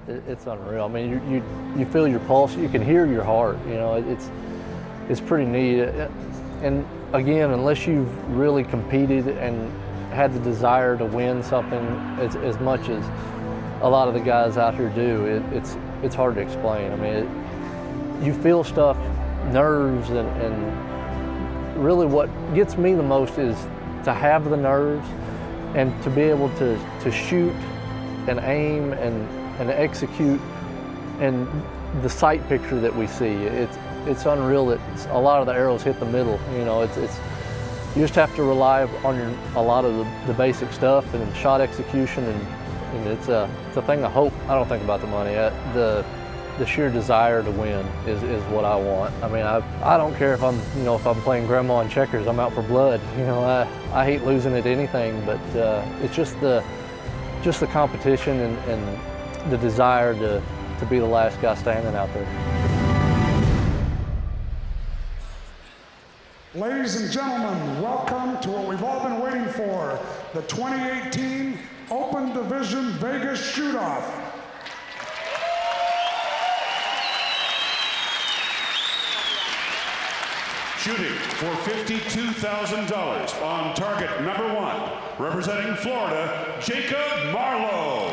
It's unreal. I mean, you feel your pulse. You can hear your heart. You know, it's pretty neat. And again, unless you've really competed and had the desire to win something as much as a lot of the guys out here do, it's hard to explain. I mean, you feel stuff, nerves, and really what gets me the most is to have the nerves and to be able to shoot and aim and execute, and the sight picture that we see. It's unreal that a lot of the arrows hit the middle. You know, it's you just have to rely on a lot of the basic stuff and shot execution, and it's a thing of hope. I don't think about the money. The sheer desire to win is what I want. I mean, I don't care if I'm playing grandma in checkers. I'm out for blood. You know, I hate losing at anything, but it's just the competition and the desire to be the last guy standing out there. Ladies and gentlemen, welcome to what we've all been waiting for, the 2018 Open Division Vegas Shoot-Off. Shooting for $52,000 on target number 1, representing Florida, Jacob Marlowe.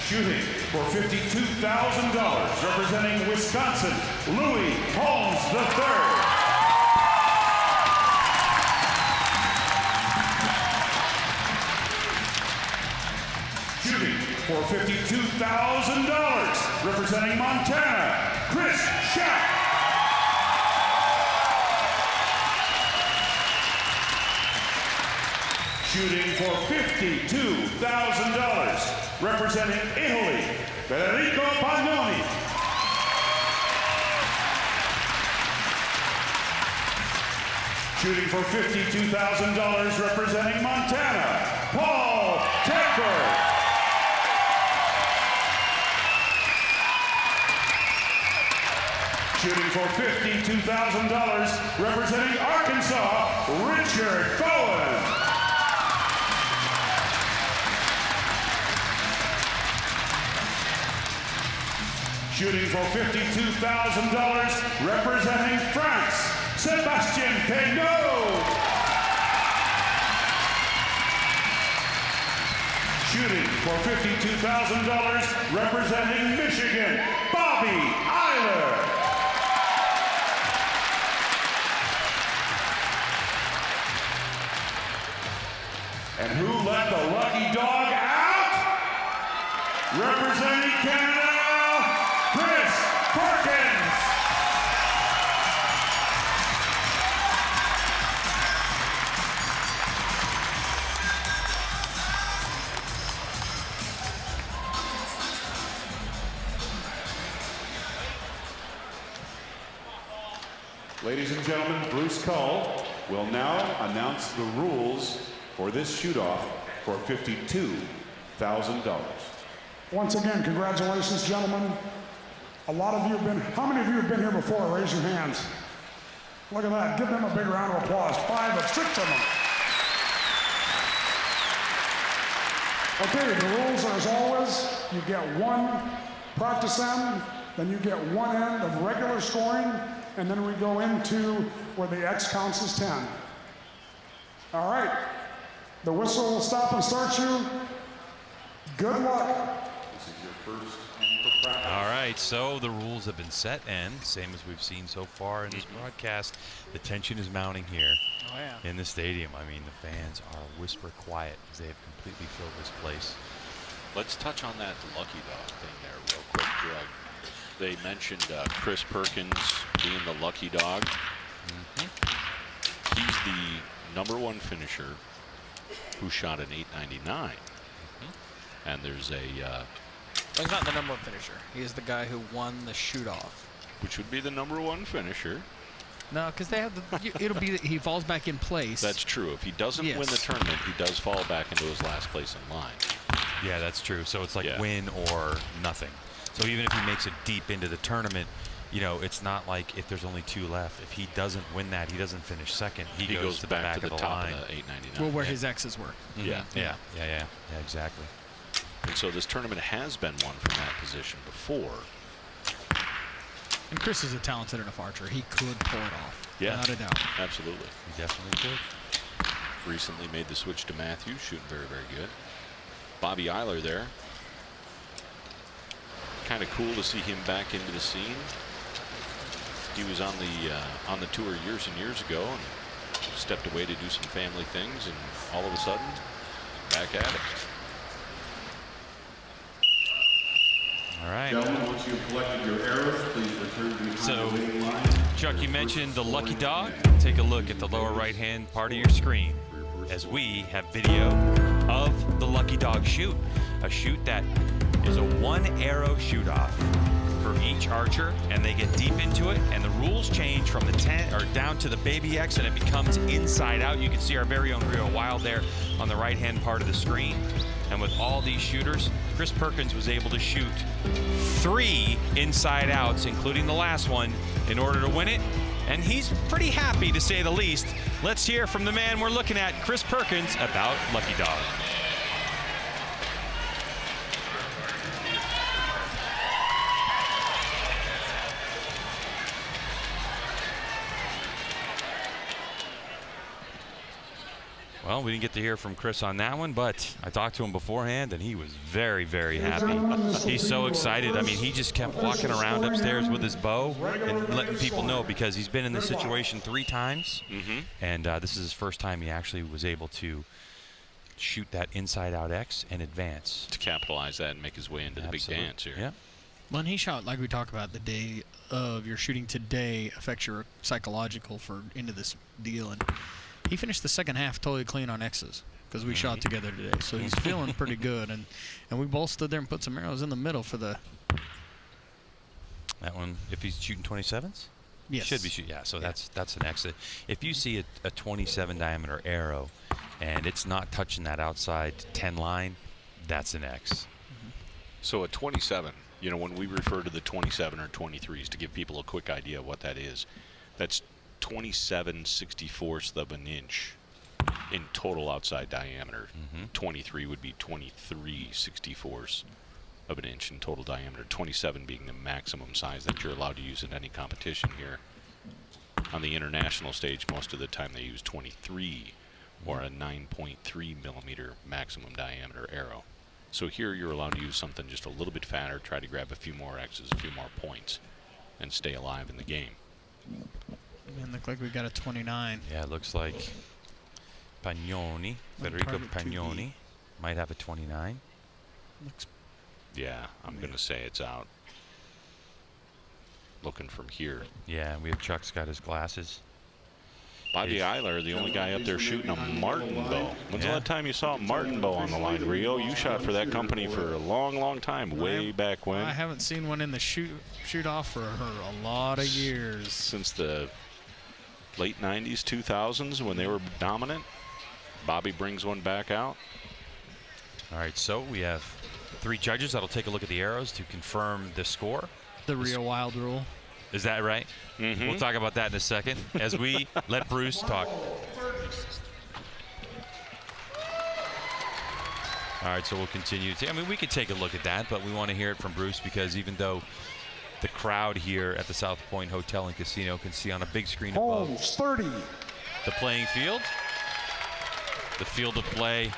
Shooting for $52,000, representing Wisconsin, Louis Holmes III. Shooting for $52,000, representing Montana, Chris Schack. Shooting for $52,000, representing Italy, Federico Pagnoni. Shooting for $52,000, representing Montana, Paul Tedford. Shooting for $52,000, representing Arkansas, Richard Bowen. Shooting for $52,000, representing France, Sébastien Peynaud. Shooting for $52,000, representing Michigan, Bobby Eiler. And who let the lucky dog out? Representing Canada, Chris Perkins. Ladies and gentlemen, Bruce Cull will now announce the rules for this shoot-off for $52,000. Once again, congratulations, gentlemen. A lot of you have been, how many of you have been here before? Raise your hands. Look at that, give them a big round of applause. 5 of 6 of them. Okay, the rules are as always, you get 1 practice end, then you get 1 end of regular scoring, and then we go into where the X counts as 10. All right, the whistle will stop and start you. Good luck. This is your first. All right, so the rules have been set, and same as we've seen so far in this broadcast, the tension is mounting here in the stadium. I mean, the fans are whisper quiet as they have completely filled this place. Let's touch on that lucky dog thing there real quick, Greg. They mentioned Chris Perkins being the lucky dog. He's the #1 finisher who shot an 899. And there's a... well, he's not the #1 finisher. He's the guy who won the shoot-off. Which would be the #1 finisher. No, because they have the... it'll be that he falls back in place. That's true. If he doesn't win the tournament, he does fall back into his last place in line. Yeah, that's true. So it's like win or nothing. So even if he makes it deep into the tournament, you know, it's not like if there's only 2 left. If he doesn't win that, he doesn't finish second. He goes to the back to the of the top line. of the 899. Well, where his X's were. Yeah. Yeah, exactly. And so this tournament has been won from that position before. And Chris is a talented enough archer. He could pull it off. Yeah, Without a doubt. Absolutely. He definitely could. Recently made the switch to Matthews, shooting very, very good. Bobby Eiler there. Kind of cool to see him back into the scene. He was on the tour years and years ago and stepped away to do some family things, and all of a sudden, back at it. All right. Gentlemen, once you've collected your arrows, please return behind So, the waiting line. Chuck, you mentioned the lucky dog. Take a look at the lower right-hand part of your screen as we have video of the lucky dog shoot. A shoot that is a 1-arrow shoot-off for each archer, and they get deep into it, and the rules change from the 10 or down to the baby X, and it becomes inside out. You can see our very own Rio Wild there on the right-hand part of the screen. And with all these shooters, Chris Perkins was able to shoot 3 inside outs, including the last one, in order to win it. And he's pretty happy, to say the least. Let's hear from the man we're looking at, Chris Perkins, about Lucky Dog. Well, we didn't get to hear from Chris on that one, but I talked to him beforehand, and he was very, very happy. He's so excited. I mean, he just kept walking around upstairs with his bow and letting people know, because he's been in this situation 3 times, and this is his first time he actually was able to shoot that inside-out X and advance. To capitalize that and make his way into the big dance here. Yeah. When he shot, like we talked about, the day of your shooting today affects your psychological for into this deal, and he finished the second half totally clean on X's because we shot together today. So he's feeling pretty good. And we both stood there and put some arrows in the middle for the... That one, if he's shooting 27s? Yes. Should be shooting, yeah, so that's an X. If you see a 27 diameter arrow and it's not touching that outside 10 line, that's an X. So a 27, you know, when we refer to the 27 or 23s, to give people a quick idea of what that is, that's 27/64ths of an inch in total outside diameter. 23 would be 23/64ths of an inch in total diameter. 27 being the maximum size that you're allowed to use in any competition here. On the international stage, most of the time they use 23 or a 9.3 millimeter maximum diameter arrow. So here you're allowed to use something just a little bit fatter, try to grab a few more X's, a few more points, and stay alive in the game. Man, look like we got a 29. Yeah, it looks like Pagnoni, Federico Pagnoni, might have a 29. Looks. Yeah, I'm going to say it's out. Looking from here. Yeah, we have Chuck's got his glasses. Bobby Eiler, the only guy up there shooting a Martin bow. When's the last time you saw a Martin bow on the line, Rio? You shot for that company for a long, long time, way back when. I haven't seen one in the shoot off for a lot of years. Since the late 90s, 2000s, when they were dominant. Bobby brings one back out. All right, so we have 3 judges that'll take a look at the arrows to confirm the score. The Rio Wild rule. Is that right? We'll talk about that in a second as we let Bruce talk. All right, so we'll continue. I mean, we could take a look at that, but we want to hear it from Bruce, because even though the crowd here at the South Point Hotel and Casino can see on a big screen above Holmes, 30. the playing field, the field of play,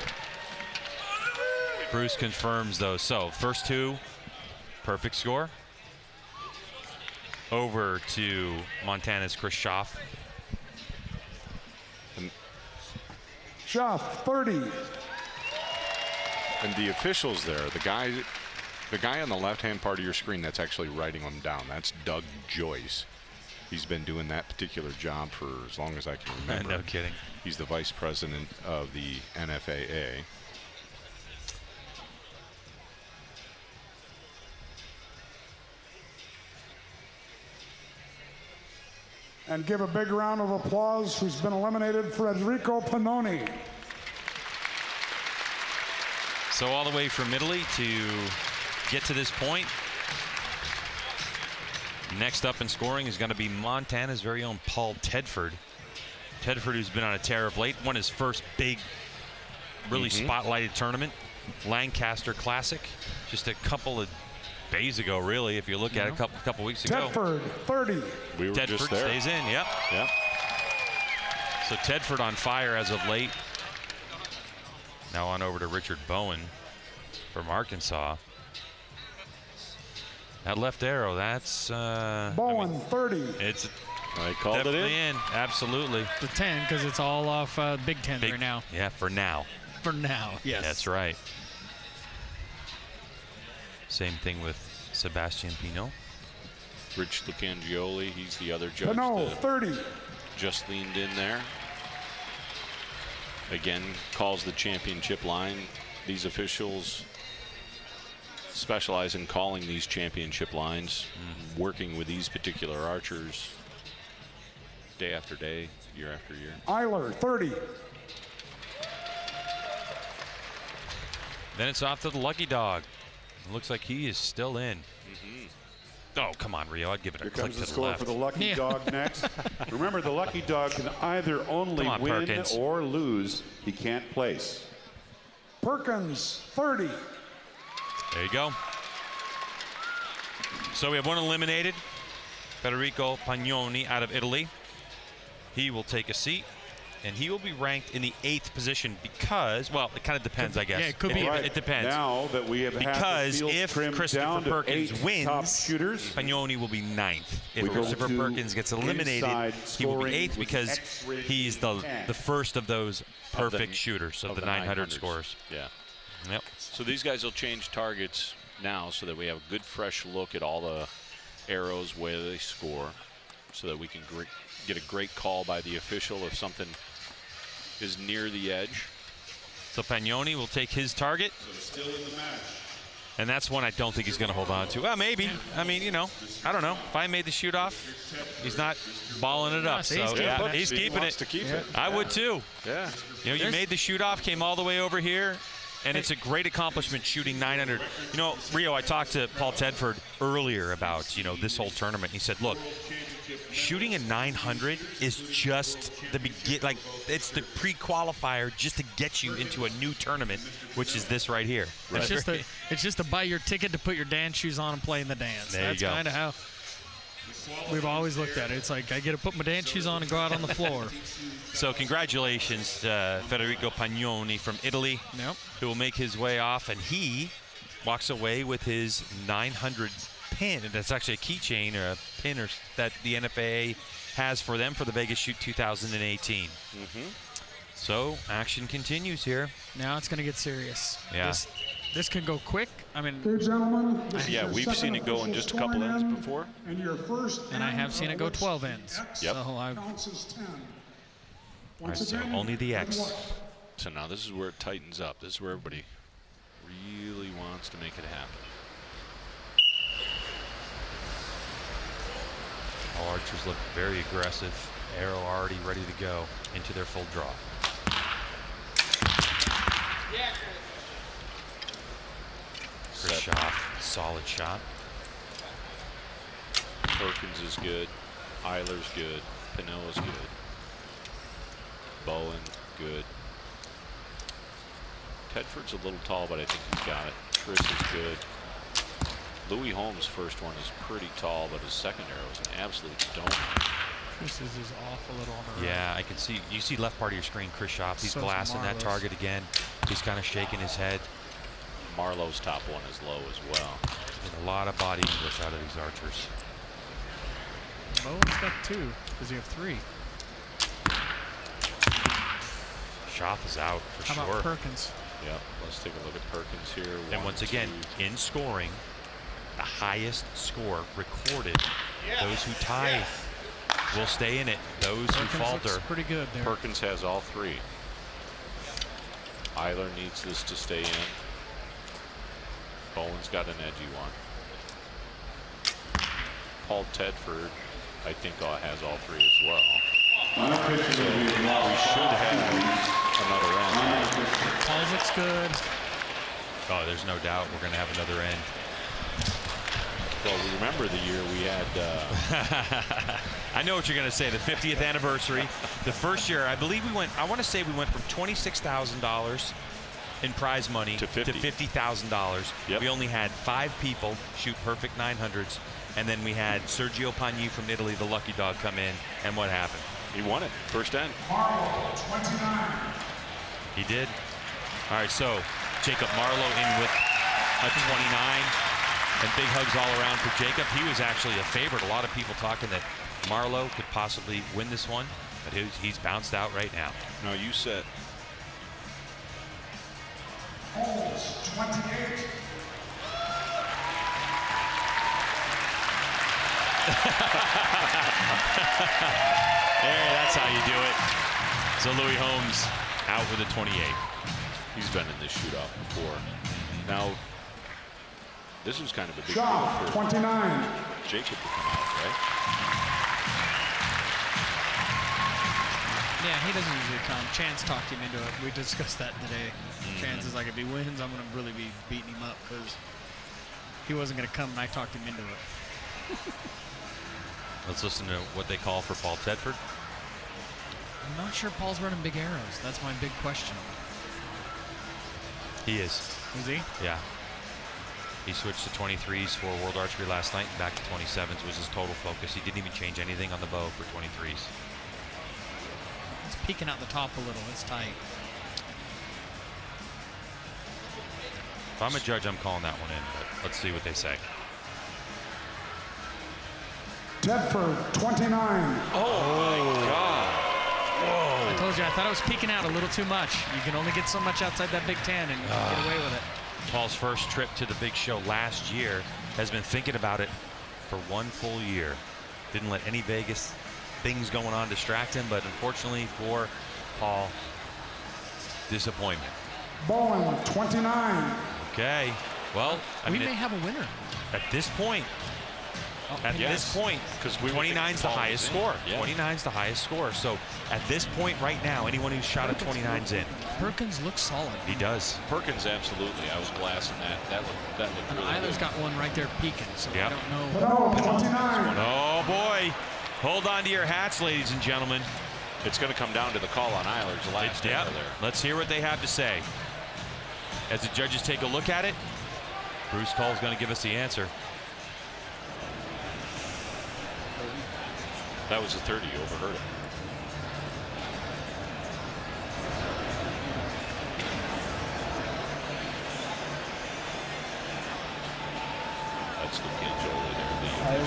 Bruce confirms those. So first 2, perfect score. Over to Montana's Chris Schaff. Schaff, 30. And the officials there, the guy on the left-hand part of your screen that's actually writing them down, that's Doug Joyce. He's been doing that particular job for as long as I can remember. No kidding. He's the vice president of the NFAA. And give a big round of applause who's been eliminated, Federico Pannoni. So all the way from Italy to get to this point, Next up in scoring is going to be Montana's very own Paul Tedford. Tedford, who's been on a tear of late, won his first big, really spotlighted tournament, Lancaster Classic, just a couple of days ago, really, if you look at it, a couple weeks ago. Tedford, 30. We were Tedford just there. stays in, yep. Yep. So Tedford on fire as of late. Now on over to Richard Bowen from Arkansas. That left arrow, that's Bowen, 30. it's I called it definitely in. in. Absolutely. The 10, because it's all off Big Ten right now. Yeah, for now. For now, yes. That's right. Same thing with Sebastian Pinot. Rich Lucangioli, he's the other judge No, that 30. just leaned in there. Again, calls the championship line. These officials specialize in calling these championship lines, working with these particular archers day after day, year after year. Eiler, 30. Then it's off to the lucky dog. It looks like he is still in. Oh, come on, Rio. I'd give it a Here click comes to the the score left. for the lucky dog next. Remember, the lucky dog can either only Come on, win Perkins. or lose. He can't place. Perkins, 30. There you go. So we have one eliminated, Federico Pagnoni out of Italy. He will take a seat, and he will be ranked in the 8th position because, well, it kind of depends, I guess. Yeah, it could be. It depends. Now that we have Because had the field if trimmed Christopher down to Perkins 8 wins, top shooters, Pagnoni will be 9th. If We go Christopher to Perkins gets eliminated, inside he will be scoring 8th with because X-rated he's the 10. first of those perfect the- shooters of of the the 900 900s. scores. Yeah. Yep. So these guys will change targets now so that we have a good fresh look at all the arrows, where they score, so that we can get a great call by the official if something is near the edge. So Pagnoni will take his target. And that's one I don't think he's going to hold on to. Well, maybe. I mean, you know, I don't know. If I made the shoot off, he's not balling it up. Yes, So he's keeping yeah, it. he's He keeping wants it. to keep it. I would too. Yeah. You know, you made the shoot off, came all the way over here, and it's a great accomplishment shooting 900. You know, Rio, I talked to Paul Tedford earlier about, you know, this whole tournament. He said, look, shooting a 900 is just the like it's the pre-qualifier just to get you into a new tournament, which is this right here. It's just to buy your ticket to put your dance shoes on and play in the dance. There you That's go. kind of how we've always looked at it. It's like I get to put my dance shoes on and go out on the floor. So congratulations, Federico Pagnoni from Italy, Yep. who will make his way off, and he walks away with his 900 pin, and that's actually a keychain or a pin that the NFAA has for them for the Vegas Shoot 2018. So action continues here. Now it's going to get serious. Yeah. This can go quick. I mean, Okay, gentlemen. this is Yeah, your we've second seen it go in official just a couple scoring ends end, before. And your first and I end have seen it go which 12 ends. Yep. So I've counts as 10. All right, Once so again, only the good X. luck. So now this is where it tightens up. This is where everybody really wants to make it happen. All archers look very aggressive. Arrow already ready to go into their full draw. Krishoff, solid shot. Perkins is good. Eiler's good. Pinot's good. Bowen, good. Tedford's a little tall, but I think he's got it. Chris is good. Louis Holmes' first one is pretty tall, but his second arrow is an absolute dome. This is off a little on the right. Yeah, I can see. You see left part of your screen, Krishoff. He's So is glassing that Marlos. target again. He's kind of shaking his head. Marlowe's top one is low as well. There's a lot of body English out of these archers. Bowen's got 2. Does he have 3? Schaff is out for How sure. about Perkins? Yep, let's take a look at Perkins here. And One, once again, two. in scoring, the highest score recorded. Those who tie will stay in it. Those who Perkins looks falter. pretty good there. Perkins has all 3. Eiler needs this to stay in. Bowen's got an edgy one. Paul Tedford, I think, has all 3 as well. We should have another end. Paul looks good. Oh, there's no doubt we're going to have another end. Well, we remember the year we had. I know what you're going to say. The 50th anniversary. The first year, I believe we went. I want to say we went from $26,000 in prize money to $50,000. Yep. We only had 5 people shoot perfect 900s, and then we had Sergio Pagni from Italy, the lucky dog, come in. And what happened? He won it first end. Marlowe, 29. He did. All right, so Jacob Marlowe in with a 29. And big hugs all around for Jacob. He was actually a favorite. A lot of people talking that Marlowe could possibly win this one, but he's bounced out right now. No, you said. Holes, 28. Hey, that's how you do it. So Louis Holmes out with a 28. He's been in this shootout before. Now, this was kind of a big Shaw, deal for 29. Jacob to come out, right? Yeah, he doesn't usually come. Chance talked him into it. We discussed that today. Chance is like, if he wins, I'm going to really be beating him up because he wasn't going to come, and I talked him into it. Let's listen to what they call for Paul Tedford. I'm not sure Paul's running big arrows. That's my big question. He is. Is he? Yeah. He switched to 23s for World Archery last night and back to 27s was his total focus. He didn't even change anything on the bow for 23s. It's peeking out the top a little. It's tight. If I'm a judge, I'm calling that one in, but let's see what they say. Tedford, 29. I told you, I thought I was peeking out a little too much. You can only get so much outside that Big Ten and get away with it. Paul's first trip to the big show last year, has been thinking about it for 1 full year. Didn't let any Vegas things going on distract him, but unfortunately for Paul, disappointment. Bowen, 29. Okay, well, We may have a winner. at this point, because 29's the highest score. Yeah. 29's the highest score. So at this point right now, anyone who's shot at 29's in. Perkins looks solid. He does. Perkins, absolutely. I was glassing that. That looked really Eiler's good. got one right there peeking, so Yep. I don't know. Pinot, 29. Oh boy. Hold on to your hats, ladies and gentlemen. It's going to come down to the call on Eiler's last Yep. arrow there. Let's hear what they have to say. As the judges take a look at it, Bruce Call's going to give us the answer. That was a 30. You overheard it. That's the Canjoli there. I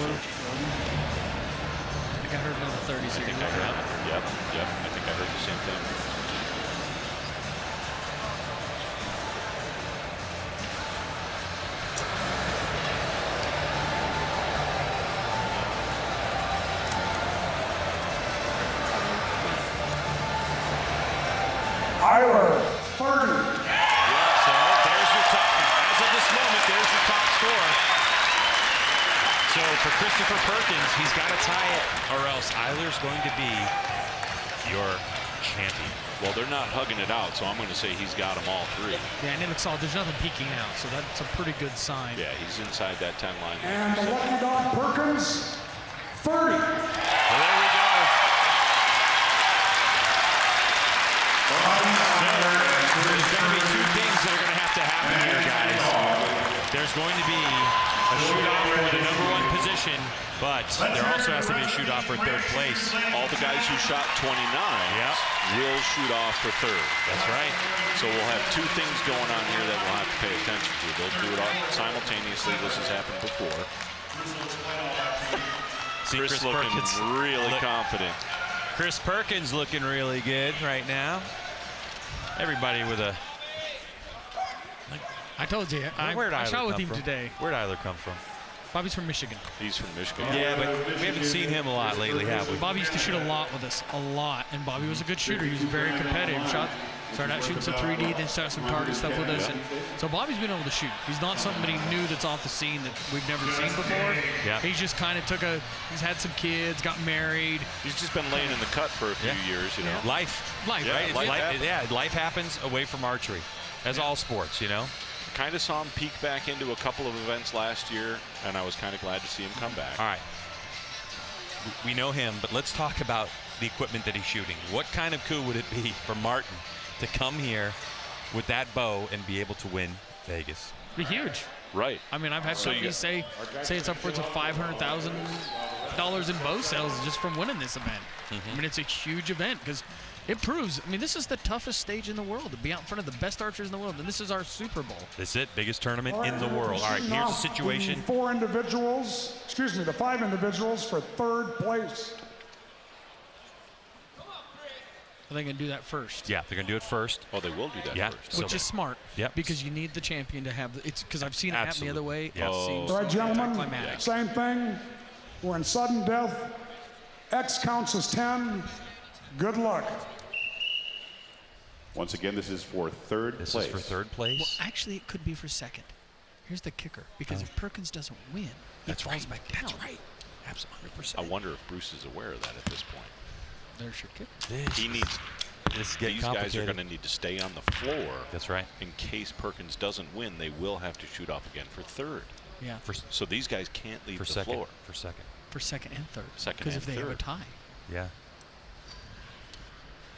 think I heard another 30s I here. think I heard it. Yep. I think I heard the same thing. Eiler, 30. So there's your top. As of this moment, there's your top score. So for Christopher Perkins, he's got to tie it, or else Eiler's going to be your champion. Well, they're not hugging it out, so I'm going to say he's got them all 3. Yeah, and it looks solid. There's nothing peeking out, so that's a pretty good sign. Yeah, he's inside that 10 line. And the lucky dog Perkins, 30. Well, there we go. There's going to be 2 things that are going to have to happen here, guys. There's going to be a shoot-off for the #1 position, but there also has to be a shoot-off for 3rd place. All the guys who shot 29 will shoot off for 3rd. That's right. So we'll have 2 things going on here that we'll have to pay attention to. They'll do it all simultaneously. This has happened before. See, Chris looking really confident. Chris Perkins looking really good right now. Everybody with a... I told you, I shot with him today. Where'd Eiler come from? Bobby's from Michigan. He's from Michigan. Yeah, but we haven't seen him a lot lately, have we? Bobby used to shoot a lot with us, a lot. And Bobby was a good shooter. He was very competitive. Started out shooting some 3D, then started some target stuff with us. And so Bobby's been able to shoot. He's not somebody new that's off the scene that we've never seen before. Yeah. He's just kind of he's had some kids, got married. He's just been laying in the cut for a few years, you know. Life, Life, Yeah, right? life happens. life happens away from archery, as all sports, you know. kind of saw him peek back into a couple of events last year, and I was kind of glad to see him come back. All right. We know him, but let's talk about the equipment that he's shooting. What kind of coup would it be for Martin to come here with that bow and be able to win Vegas? It'd be huge. Right. I mean, I've had companies say it's upwards of $500,000 in bow sales just from winning this event. I mean, it's a huge event because it proves, I mean, this is the toughest stage in the world, to be out in front of the best archers in the world, and this is our Super Bowl. This is it, biggest tournament in the world. All right, here's the situation. The 5 individuals for 3rd place. Are they going to do that first? Yeah, they're going to do it first. Oh, they will do that first. Which is smart. Yep. Because you need the champion to have, it's because I've seen it happen the other way. Yep. It seems All right, gentlemen, anticlimactic. same thing. We're in sudden death. X counts as 10. Good luck. Once again, this is for 3rd place. This is for 3rd place. Well, actually, it could be for 2nd. Here's the kicker. Because if Perkins doesn't win, he falls back down. That's right. Absolutely. 100%. I wonder if Bruce is aware of that at this point. There's your kicker. He needs. These guys are going to need to stay on the floor. That's right. In case Perkins doesn't win, they will have to shoot off again for 3rd. Yeah. So these guys can't leave the floor. For 2nd. For 2nd and 3rd. Second Because and if they have a third. tie. Yeah.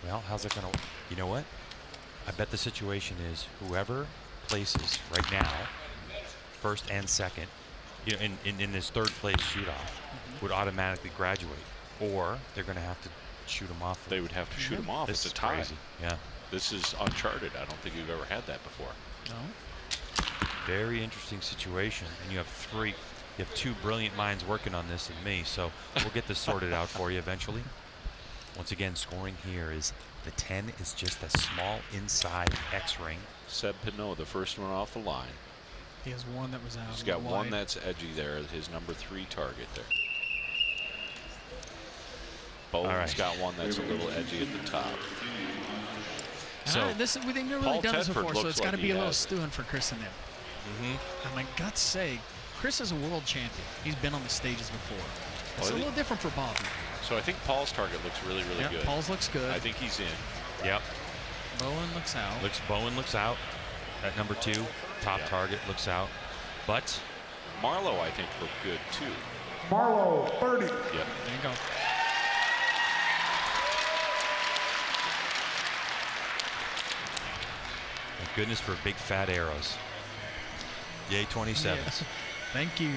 Well, how's it going to, you know what? I bet the situation is whoever places right now, 1st and 2nd, you know, in this 3rd place shoot-off, would automatically graduate. Or they're going to have to shoot them off. They would have to shoot them off. This It's a is tie. crazy. Yeah. This is uncharted. I don't think you've ever had that before. No. Very interesting situation. And you have 2 brilliant minds working on this and me, so we'll get this sorted out for you eventually. Once again, scoring here is the 10 is just a small inside X ring. Seb Pinot, the first one off the line. He has one that was out. He's got wide. one that's edgy there, his number 3 target there. Bowen's got one that's a little edgy at the top. So we've never really done this Tedford before, so looks it's got to like be he a little has. stewing for Chris and them. And my guts say, Chris is a world champion. He's been on the stages before. It's a little different for Bobby. So I think Paul's target looks really, really good. Paul's looks good. I think he's in. Yep. Bowen looks out. Bowen looks out at number 2. Top target looks out. But Marlowe, I think, looked good too. Marlowe, 30. Yep. There you go. thank goodness for big fat arrows. Yay, 27s. Yes. Thank you.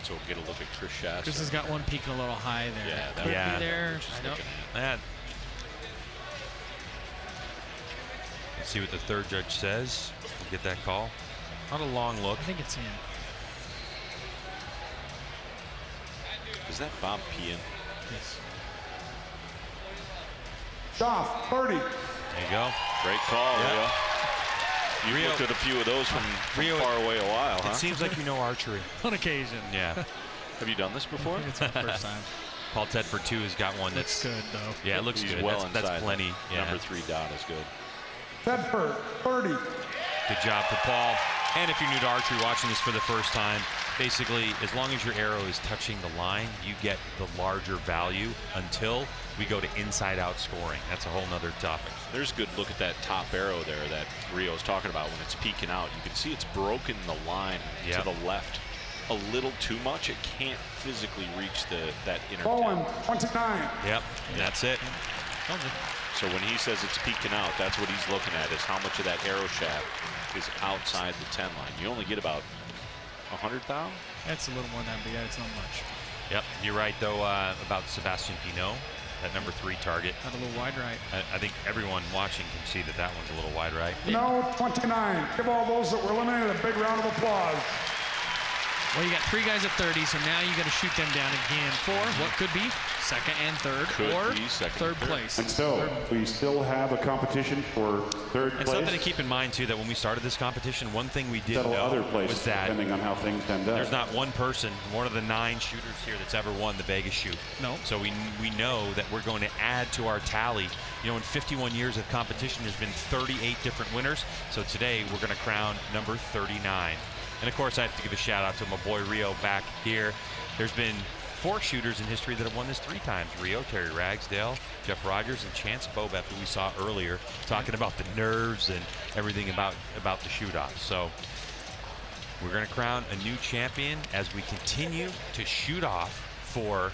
So we'll get a look at Chris Shasta. Chris has got one peeking a little high there. Yeah, That that could Yeah. be there. Just I don't. looking at. Let's see what the 3rd judge says. We'll get that call. Not a long look. I think it's in. Is that Bob Pean? Yes. Schaff, 30. There you go. Great call, Yeah. Rio. You Rio- looked at a few of those from Rio, far away a while, huh? It seems like you know archery. On occasion. Yeah. Have you done this before? It's my first time. Paul Tedford, too, has got one That's good, though. Yeah, it looks He's good. well That's inside. plenty. Yeah. Number 3 dot is good. Tedford, 30. Good job for Paul. And if you're new to archery watching this for the first time, basically, as long as your arrow is touching the line, you get the larger value until we go to inside-out scoring. That's a whole nother topic. There's a good look at that top arrow there that Rio's talking about when it's peeking out. You can see it's broken the line Yep. to the left a little too much. It can't physically reach that inner Bowen, tip. 29. Yep, and that's it. So when he says it's peeking out, that's what he's looking at, is how much of that arrow shaft is outside the 10 line. You only get about 100,000? That's a little more than that, but yeah, it's not much. Yep, you're right, though, about Sebastian Pinot, that number 3 target. Not a little wide right. I think everyone watching can see that that one's a little wide right. No, 29. Give all those that were eliminated a big round of applause. Well, you got 3 guys at 30, so now you got to shoot them down again for what could be 2nd and 3rd, Could or be 2nd 3rd and 3rd. place. And so we still have a competition for 3rd And place. something to keep in mind, too, that when we started this competition, one thing we did Settle know other places was that depending on how things end up. there's not one person, one of the 9 shooters here that's ever won the Vegas shoot. No. So we know that we're going to add to our tally. You know, in 51 years of competition, there's been 38 different winners. So today we're going to crown number 39. And of course, I have to give a shout out to my boy Rio back here. There's been 4 shooters in history that have won this 3 times. Rio, Terry Ragsdale, Jeff Rogers, and Chance Bobeth, who we saw earlier, talking about the nerves and everything about the shoot-off. So we're going to crown a new champion as we continue to shoot off for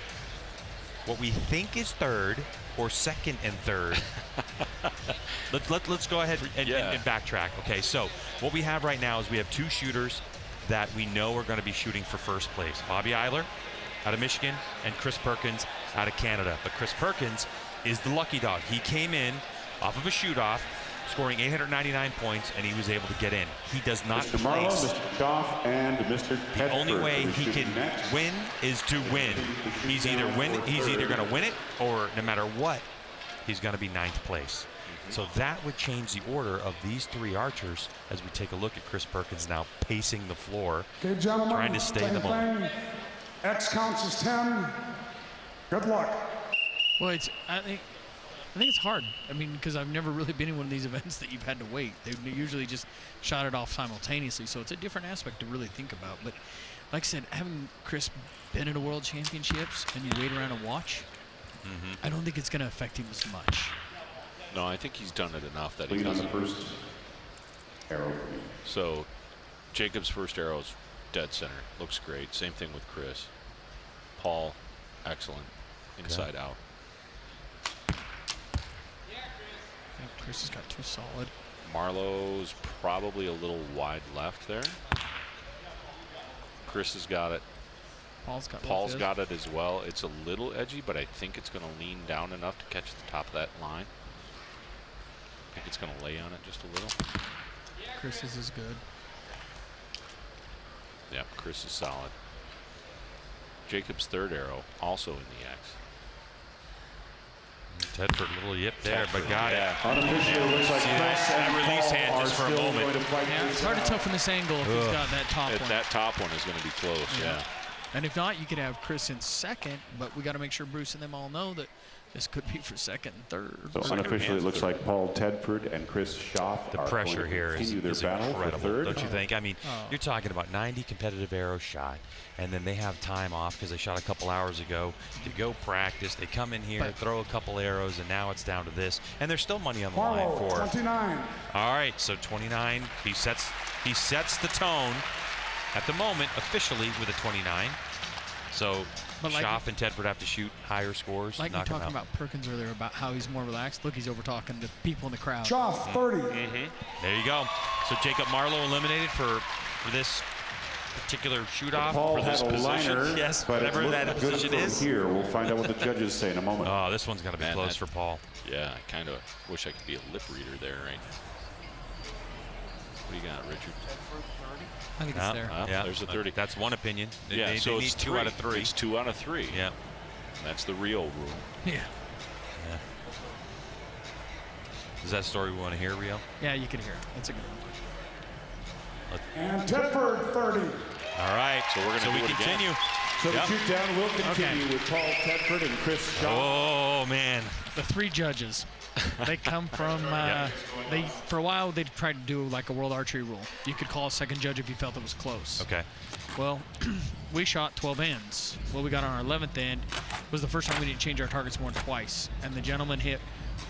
what we think is third or second and third. Let's go ahead and backtrack. Okay, so what we have right now is we have 2 shooters that we know are going to be shooting for first place. Bobby Eiler out of Michigan and Chris Perkins out of Canada. But Chris Perkins is the lucky dog. He came in off of a shoot-off, scoring 899 points, and he was able to get in. He does not Mr. Marlowe, place. Mr. Goff, and Mr. The only Tedford way will be he shooting can next. win is to win. He's either going to win it, or no matter what, he's going to be 9th place. So that would change the order of these 3 archers as we take a look at Chris Perkins now pacing the floor, Okay, gentlemen, trying to stay in the moment. thing. X counts as 10. Good luck. Well, I think it's hard. I mean, because I've never really been in one of these events that you've had to wait. They've usually just shot it off simultaneously, so it's a different aspect to really think about. But like I said, having Chris been in a World Championships and you wait around and watch, I don't think it's going to affect him as much. No, I think he's done it enough that he Lead on the doesn't. first arrow. So Jacob's first arrow is dead center. Looks great. Same thing with Chris. Paul, excellent. Inside out. I think Chris has got 2 solid. Marlowe's probably a little wide left there. Chris has got it. Paul's got it as well. It's a little edgy, but I think it's going to lean down enough to catch the top of that line. I think it's going to lay on it just a little. Chris's is good. Yeah, Chris is solid. Jacob's third arrow also in the X. Tedford, a little yip there, but got it. Unofficially, it looks like Chris and release Paul hand are just for a still moment. going to fight Yeah, this it's hard to out. tell from this angle if he's got that top one. That top one is going to be close, yeah. And if not, you could have Chris in second, but we got to make sure Bruce and them all know that this could be for second and third. So unofficially, it looks like Paul Tedford and Chris Schaff The are pressure going to here is continue their battle for incredible, third. don't you think? I mean, you're talking about 90 competitive arrows shot, and then they have time off because they shot a couple hours ago to go practice. They come in here, throw a couple arrows, and now it's down to this. And there's still money on the line Marlowe, for. 29. All right, so 29. He sets the tone at the moment officially with a 29. So Schaff and Tedford have to shoot higher scores. Like we knock were him talking out. about Perkins earlier about how he's more relaxed. Look, he's over talking to people in the crowd. Schaff, 30. There you go. So Jacob Marlowe eliminated for this particular shoot-off. Paul for this had a position. liner, Yes, but whatever it that looked good position from is. here. We'll find out what the judges say in a moment. Oh, this one's going to be close for Paul. Yeah, I kind of wish I could be a lip reader there, right? What do you got, Richard? I think it's there. Yeah, there's a 30. That's one opinion. Yeah, they so need it's 2 out of 3. It's 2 out of 3. Yeah. That's the real rule. Yeah. Is that a story we want to hear, Rio? Yeah, you can hear it. That's a good one. And Tedford, 30. All right. So we're going to do we it again. continue. So Yep. the shoot down will continue with Paul Tedford and Chris Schaff. Oh, man. The 3 judges. They come from, for a while, they tried to do like a world archery rule. You could call a second judge if you felt it was close. Okay. Well, we shot 12 ends. What we got on our 11th end was the first time we didn't change our targets more than twice. And the gentleman hit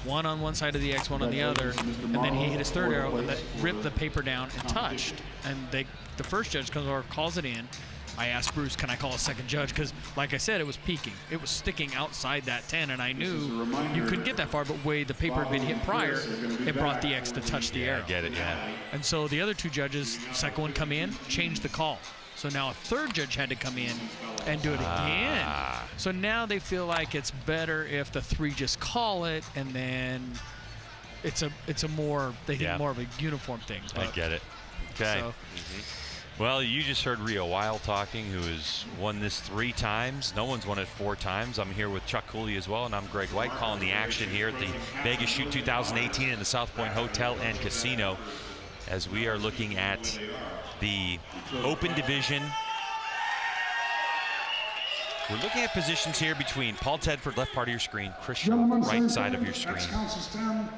one on one side of the X, one on the other, and then he hit his third arrow and that ripped the paper down and touched. And the first judge comes over, calls it in. I asked Bruce, can I call a second judge? Because, like I said, it was peaking. It was sticking outside that 10, and I knew you couldn't get that far, but way the paper had been hit prior, it brought the X to touch the arrow. I get it, yeah. And so the other 2 judges, second one come in, changed the call. So now a third judge had to come in and do it again. So now they feel like it's better if the 3 just call it, and then it's a more, they think more of a uniform thing. I get it. Okay. So, Well, you just heard Rio Weil talking, who has won this 3 times. No one's won it 4 times. I'm here with Chuck Cooley as well, and I'm Greg White calling the action here at the Vegas Shoot 2018 in the South Point Hotel and Casino as we are looking at the open division. We're looking at positions here between Paul Tedford, left part of your screen, Chris Schaff, right side of your screen,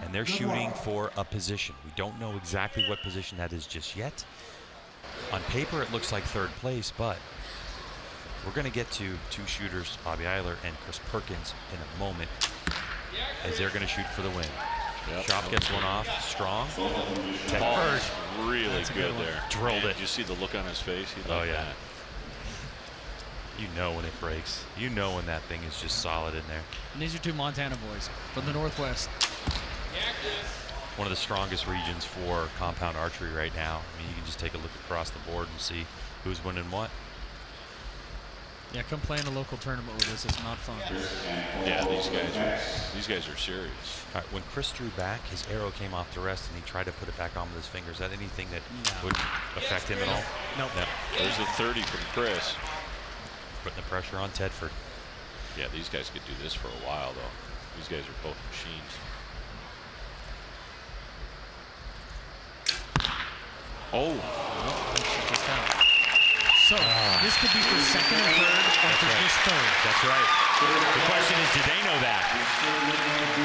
and they're shooting for a position. We don't know exactly what position that is just yet. On paper, it looks like third place, but We're going to get to two shooters, Bobby Eiler and Chris Perkins, in a moment, as they're going to shoot for the win. Yep. Schaaf gets one off, strong. Paul's really good there. Drilled it. Did you see the look on his face? He Oh, loved yeah. that. You know when it breaks. You know when that thing is just solid in there. And these are two Montana boys from the Northwest. One of the strongest regions for compound archery right now. I mean, you can just take a look across the board and see who's winning what. Yeah, come play in a local tournament with us. It's not fun. Yeah, these guys are serious. All right, when Chris drew back, his arrow came off the rest, and he tried to put it back on with his fingers. Is that anything that would affect him at all? Nope. No. There's a 30 from Chris. Putting the pressure on Tedford. Yeah, these guys could do this for a while, though. These guys are both machines. Oh. So, this could be for second or third, or for just third. That's right. The question is, do they know that?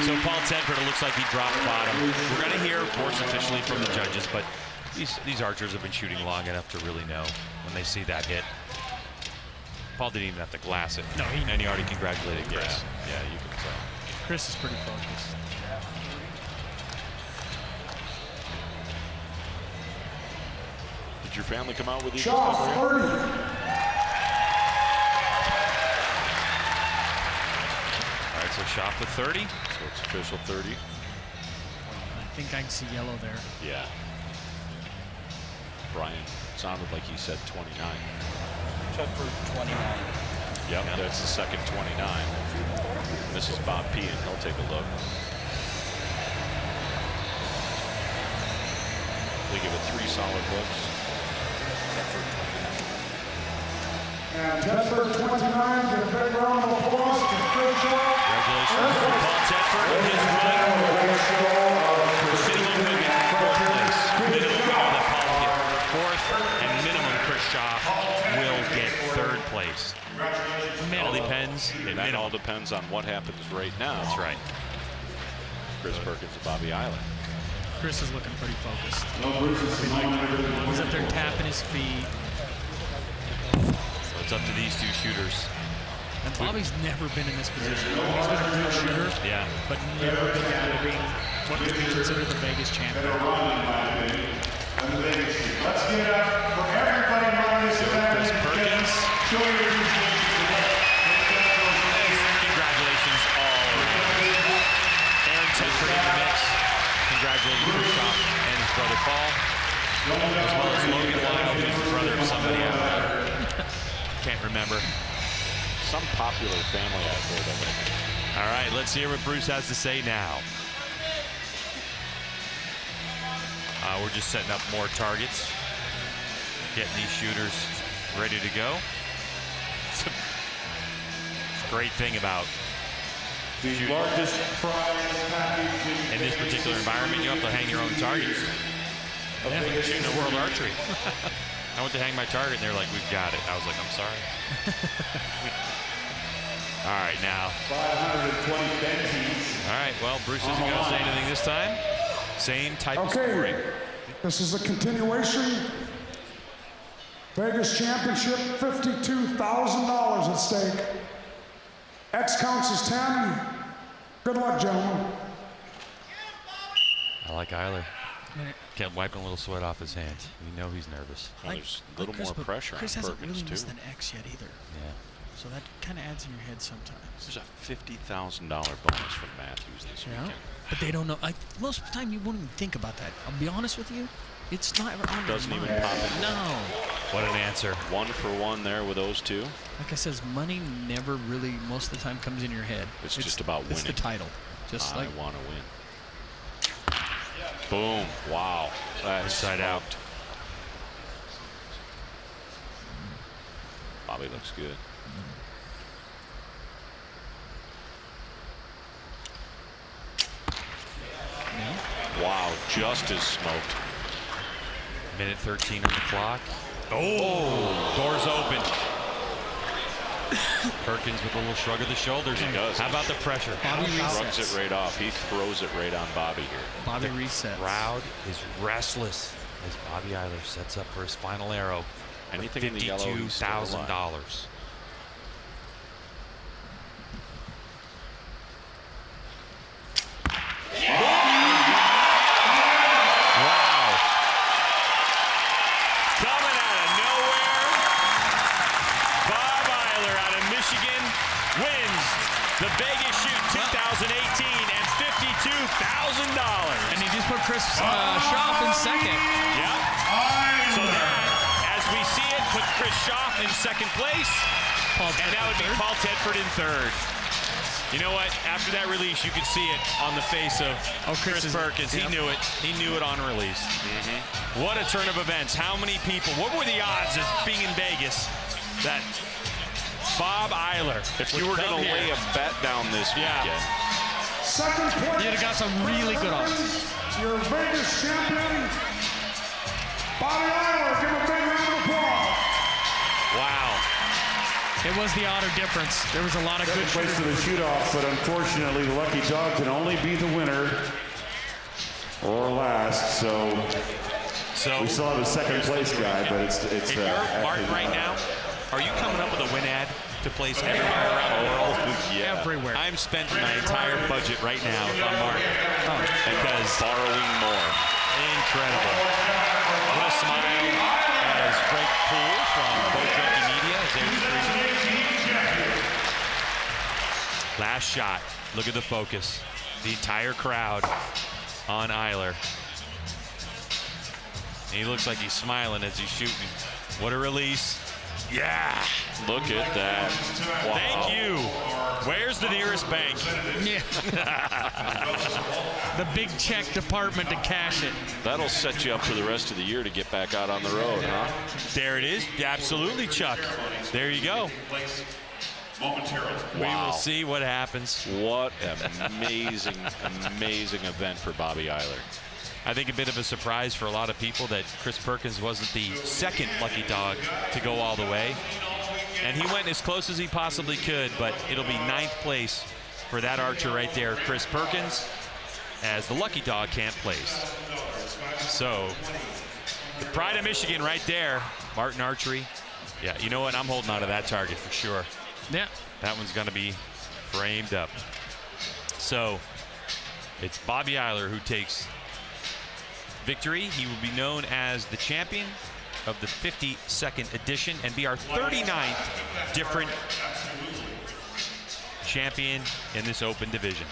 So Paul Tedford, it looks like he dropped bottom. We're going to hear, of course, officially from the judges, but these archers have been shooting long enough to really know when they see that hit. Paul didn't even have to glass it. No, and he already congratulated Chris. Yeah, you can tell. Chris is pretty focused. Did your family come out with you? Shot 30. All right, so Schaaf with 30. So it's official 30. I think I can see yellow there. Yeah. Brian sounded like he said 29. Tedford 29. Yep, that's the second 29. This is Bob P, and he'll take a look. They give it 3 solid looks. And Tedford 29, get a big round of applause to Chris Shaw. Congratulations to Paul Tedford and his running. Minimum will get 4th place. Minimum, that Paul will get 4th, and minimum Chris Schaaf will get 3rd place. It all depends. And that all depends on what happens right now. That's right. Chris Perkins and Bobby Eiler. Chris is looking pretty focused. He's up there tapping his feet. So it's up to these two shooters. And Bobby's never been in this position. He's been a good shooter, Yeah. but never been down to being what could be considered the Vegas champion. Let's get up for everybody around this event. Chris Perkins. Congratulations all around. Aaron Tedford in the mix. Congratulating Chris Schaaf and his brother Paul, as well as Logan Lyle, who's the brother of somebody out there. Can't remember. Some popular family out there that way. All right, let's hear what Bruce has to say now. We're just setting up more targets, getting these shooters ready to go. It's a great thing about The largest prize package in this particular environment, you have to hang your own targets. Yeah, like shooting at World Archery. I went to hang my target, and they're like, "We've got it." I was like, "I'm sorry." All right, now. 520 benchies. All right, well, Bruce isn't going to say anything this time. Same type of scoring. This is a continuation. Vegas Championship, $52,000 at stake. X counts as 10. Good luck, gentlemen. I like Eiler. Kept wiping a little sweat off his hands. You know he's nervous. Well, there's a little Chris, more but pressure Chris on hasn't Perkins, really missed too. an X yet either. Yeah. So that kind of adds in your head sometimes. There's a $50,000 bonus from Matthews this Yeah. weekend. But they don't know. Most of the time, you won't even think about that. I'll be honest with you. It's not ever on Doesn't your even mind. pop in. No. What an answer. 1 for 1 there with those two. Like I says, money never really, most of the time, comes in your head. It's just about It's the winning. title. Just I like want to win. Boom. Wow. That's Inside out. smoked. Bobby looks good. Wow, just as smoked. Minute 13 on the clock. Oh, doors open. Perkins with a little shrug of the shoulders. He does. How about the pressure? Bobby Shrugs resets. it right off. He throws it right on Bobby here. Bobby resets. Crowd is restless as Bobby Eiler sets up for his final arrow. Anything in the yellow, he's still alive. $52,000. wins the Vegas Shoot 2018 and $52,000. And he just put Chris Schaff in second. Yep. So that, as we see it, put Chris Schaff in second place. And that would be Paul Tedford in third. You know what? After that release, you could see it on the face of Chris Perkins. He knew it. He knew it on release. What a turn of events. How many people? What were the odds of being in Vegas that Bob Eiler, If you were going to lay a bet down this weekend, Second place. You'd have got some really good odds. Your Vegas champion, Bobby Eiler. Give him a big round of applause. wow. It was the odder difference. There was a lot of good Place shooters. for the shoot-off, but unfortunately, the lucky dog can only be the winner or last. So we still have a second place guy, but it's. If you're Martin right now, are you coming up with a win ad to place everywhere around the world? yeah, Everywhere. I'm spending my entire budget right now if I'm Martin. Because borrowing more. incredible. What a smile as Greg Poole from Boat Junkie Media is there screaming. Last shot. Look at the focus. The entire crowd on Eiler. And he looks like he's smiling as he's shooting. What a release. Yeah. Look at that. Wow. Thank you. Where's the nearest bank? Yeah. The big check department to cash it. That'll set you up for the rest of the year to get back out on the road, huh? There it is. Absolutely, Chuck. There you go. We will see what happens. What an amazing, amazing event for Bobby Eiler. I think a bit of a surprise for a lot of people that Chris Perkins wasn't the second lucky dog to go all the way. And he went as close as he possibly could, but it'll be 9th place for that archer right there, Chris Perkins, as the lucky dog can't place. So, the pride of Michigan right there, Martin Archery. Yeah, you know what? I'm holding on to that target for sure. Yeah. That one's going to be framed up. So, it's Bobby Eiler who takes victory. He will be known as the champion of the 52nd edition and be our 39th different champion in this open division.